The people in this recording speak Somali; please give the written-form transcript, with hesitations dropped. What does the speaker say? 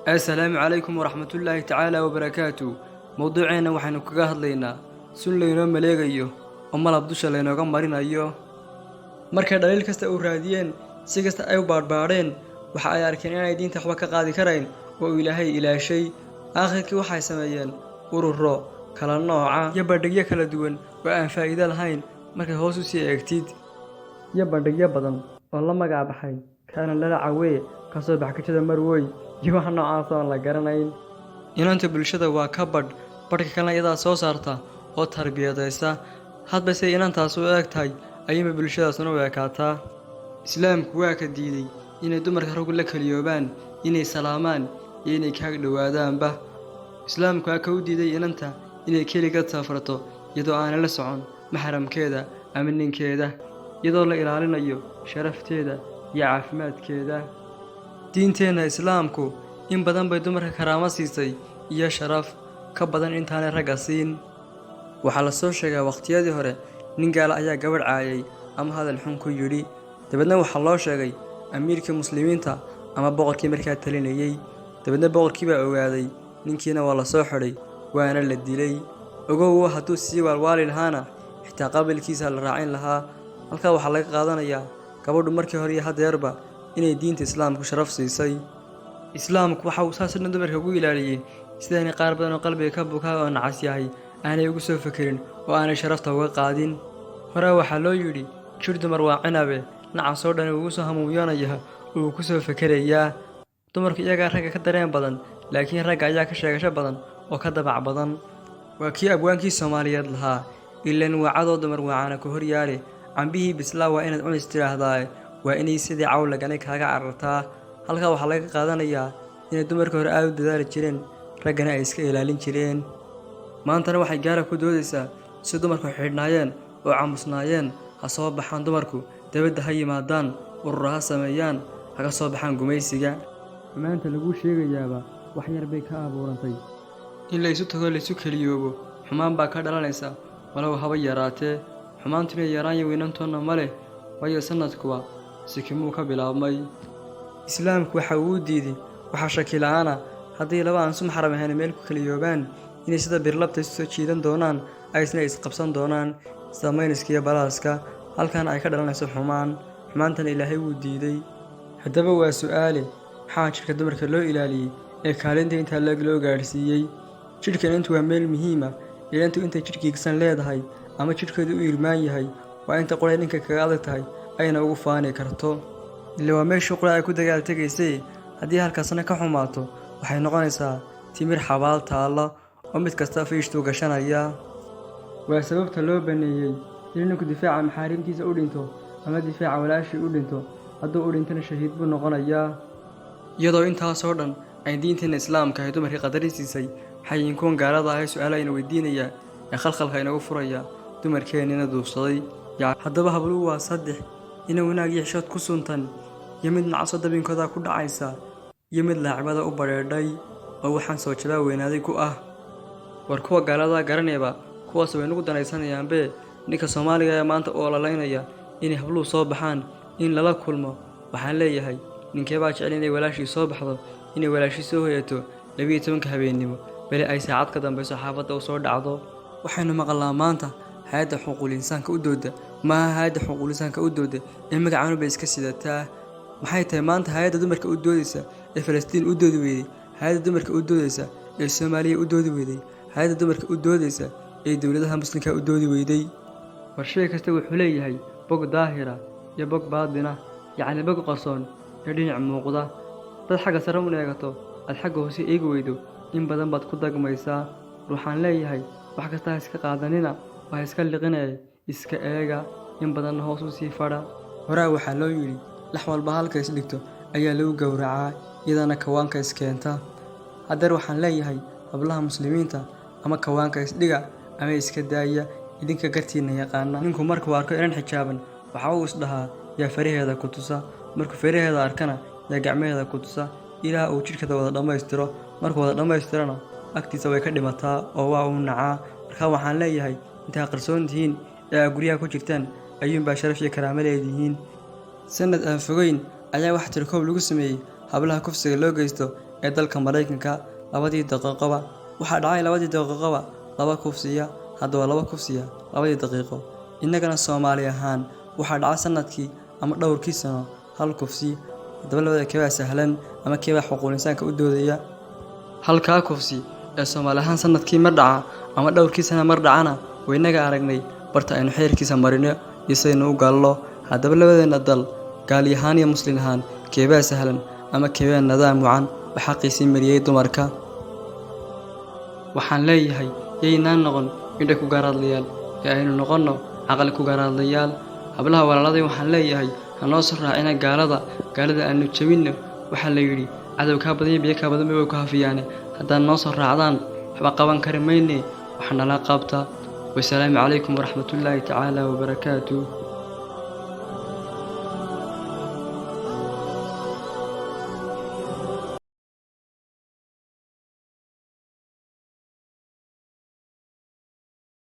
السلام عليكم ورحمة الله تعالى وبركاته. موضوعنا waxaynu kaga hadlaynaa sun leeyno maleegayo oo malab dusha leeynoga marinayo. Markay dhaliil kasta u raadiyeen si kasta ay u baarbaareen waxa ay arkeen inay diinta waxba ka qaadi kareen oo Ilaahay ilaashay. Aakhirkii waxay sameeyeen ururo kala nooca iyo bandhigyo kala duwan oo aan faa'iido lahayn markay hoos u sii eegtid. Iyo bandhigyo badan oo la magac baxay kana la caawee ka soo baxkajada marway iyo wax noocaas oo la garanayn. Inanta bulshada waa ka badhka kale iyada soo saarta oo tarbiyadaysa hadba say inantaas u eegtahay ayay bulshadaasuna u eekaataa. Islaamku waa ka diiday inay dumarka rag la kaliyoobaan inay salaamaan iyo inay ka dhawaadaanba. Islaamku waa ka u diiday inanta inay kaliya safarto iyadoo aan la socon maxramkeeda ama ninkeeda iyadoo la ilaalinayo sharafteeda iyo caafimaadkeeda. diinteena islaamku in badan bay dumarka karaama siisay iyo sharaf ka badan intaanay ragga siin. Waxa la soo sheegay waqtiyadii hore nin gaal ayaa gabadh caayay ama hadal xun ku yiri dabadna waxa loo sheegay amiirka muslimiinta ama boqorkii markaa talinayay dabadna boqorkii baa ogaaday ninkiina waa la soo xiray waana la dilay. Ogow hadduu sii walwaali lahaana xitaa qabilkiisa la raacin lahaa. halka waxa laga qaadanayaa gabadhu markii hore iyo hadeerba inay diinta islaamku sharaf siisay. islaamku waxa uu saasna dumarka ugu ilaaliyay sidaan qaar badan oo qalbiga ka bukaa oo nacas yahay aanay ugu soo fakirin oo aanay sharafta uga qaadin. hore waxa loo yiri jir dumar waa cinabe nacas oo dhan ugu soo hamuuyanaya oo ku soo fakirayaa. dumarku iyaga ragga ka dareen badan laakiin ragga ayaa ka sheegasho badan oo ka dabac badan. waa kii abwaankii Soomaaliyeed lahaa ilaan wacado dumar waana ku hor yaale ambihii bislaa waa inaad cunis tiraahdaa waa inay sidii cawl laganay kaaga carartaa. halka waxa laga qaadanayaa inay dumarka hore aad u dadaali jireen raggana ay iska ilaalin jireen. maantana waxay gaar ku doodaysaa si dumarku xidhnaayeen oo camusnaayeen ha soo baxaan dumarku dabadda ha yimaadaan ururaha sameeyaan ha soo baxaan gumaysiga. maanta lagu sheegayaaba wax yar bay ka abuurantay in la isu tago la isu kaliyoobo xumaan baa ka dhalanaysa walow haba yaraatee xumaantuna yaraan iyo weynantoona male waayo sanadkuwa sikimuu ka bilaabmay. islaamku waxa uu diiday waxa shaki la'aana haddii laba aan sum xaram ahayn meel ku kaliyoobaan inay sida birlabta isu soo jiidan doonaan ayna isqabsan doonaan samayniska iyo balaaska halkan ay ka dhalanayso xumaantan Ilaahay wuu diiday. haddaba waa su'aale maxaa jirka dumarka loo ilaaliyay ee kaalinta inta loo gaarsiiyay. jirkan intu waa meel muhiim ah inta jirkiisan leedahay ama jirkeedu u irmaan yahay waa inta qoray ninka kaga adag tahay ayna ugu faani karto. ilaa waa meesha qoray ay ku dagaal tagaysay haddii halkaasna ka xumaato waxay noqonaysaa timir xabaal taala oo mid kasta fiishtu gashanaya. waa sababta loo baneeyay in ninku difaaca maxaarimtiisa u dhinto ama difaaca walaashii u dhinto hadduu u dhintana shahiid buu noqonayaa. iyadoo intaas oo dhan ay diinteena islaamka ay dumarka qadarisiisay waxay kuwan gaalada ah su'aalo ayna weydiinaya ee khalkhalka inagu furaya dumarkeenina duubsaday. haddaba habluhu waa saddex in wanaag iyo xishood ku suntan iyo mid nacso dabinkooda ku dhacaysa iyo mid laacibada u bareedhay oo waxaan soo jabaa weynaaday ku ah. war kuwa gaalada garanayba kuwaas way nagu danaysanayaanbe ninka Soomaaliga ee maanta oo lalaynaya inay habluhu soo baxaan in lala kulmo waxaan leeyahay ninkee baa jecel inay walaashii soo baxdo inay walaashii soo hoyato 12 habeenimo bali ay saacad ka dambayso xaafadda u soo dhacdo. waxaynu maqalnaa maanta hay'adda xuquuqul insaanka u dooda ma hay'adda xuquuqul insaanka u dooda ee magacaanu bay iska sidataa. maxay tahay maanta hay'adda dumarka u doodaysa ee Falastiin u doodi weeyday hay'adda dumarka u doodaysa ee Soomaaliya u doodi weeyday hay'adda dumarka u doodaysa ee dawladaha muslimka u doodi weeyday. war shay kasta wuxuu leeyahay bog daahira iyo bog baadina yacni bog qarsoon iyo dhinac muuqda. dad xagga sare u eegato ad xagga hoose eegi weydo in badan baad ku dagmaysaa. ruuxaan leeyahay wax kasta iska qaadanina waa iska liqinay iska eega in badan hoos u sii fadha. horaa waxa loo yiri lax walba halka is dhigto ayaa lagu gowracaa iyadana kawaanka iskeenta. haddar waxaan leeyahay hablaha muslimiinta ama kawaanka isdhiga ama iska daaya idinka gartiina yaqaana. ninku markuu arko inan xijaaban waxa uu isdhahaa yaa faraheeda ku tusa markuu faraheeda arkana yaa gacmaheeda ku tusa ilaa uu jirkeeda wada dhamaystiro. markuu wada dhamaystirana agtiisa way ka dhimataa oo waa uu nacaa. marka waxaan leeyahay inta qarsoon tihiin ee guriga ku jirtaan ayuun baa sharaf iyo karaamo leedihiin. sanad aan fogeyn ayaa wax tirkoob lagu sameeyay hablaha kufsiga loo geysto ee dalka Mareykanka labadii daqiiqoba waxaa dhacay labadii daqiiqoba laba kufsiya, hadda waa laba kufsiya labadii daqiiqo. Innagana Soomaali ahaan waxaa dhaca sanadkii ama dhowrkii sano hal kufsi. Haddaba labada keebaa sahlan ama keebaa xuquuqul insaanka u doodaya? Halkaa kufsi ee Soomaali ahaan sanadkii mar dhaca ama dhowrkii sano mar dhacana waynaga aragnay barta aynu xeerkiisa marino iyo sidaynu u gaallo. Haddaba labadeena dal gaali ahaan iyo muslim ahaan keebaa sahlan ama keebaa nidaam wacan oo xaqiisii mariyay dumarka? Waxaan leeyahay yaynaan noqon indha ku garaadlayaal ee aynu noqonno caqli ku garaadlayaal. Hablaha walaaladay waxaan leeyahay hanoo soo raacina gaalada aanu jabinno. Waxaa la yidhi cadow kaa badan iyo biyo kaa badan bay ku hafiyaane. haddaan noo soo raacdaan waxba qaban kari mayne. waxaa nala qabta. Wasalaamu calaykum waraxmatullaahi tacaala wabarakaatuh.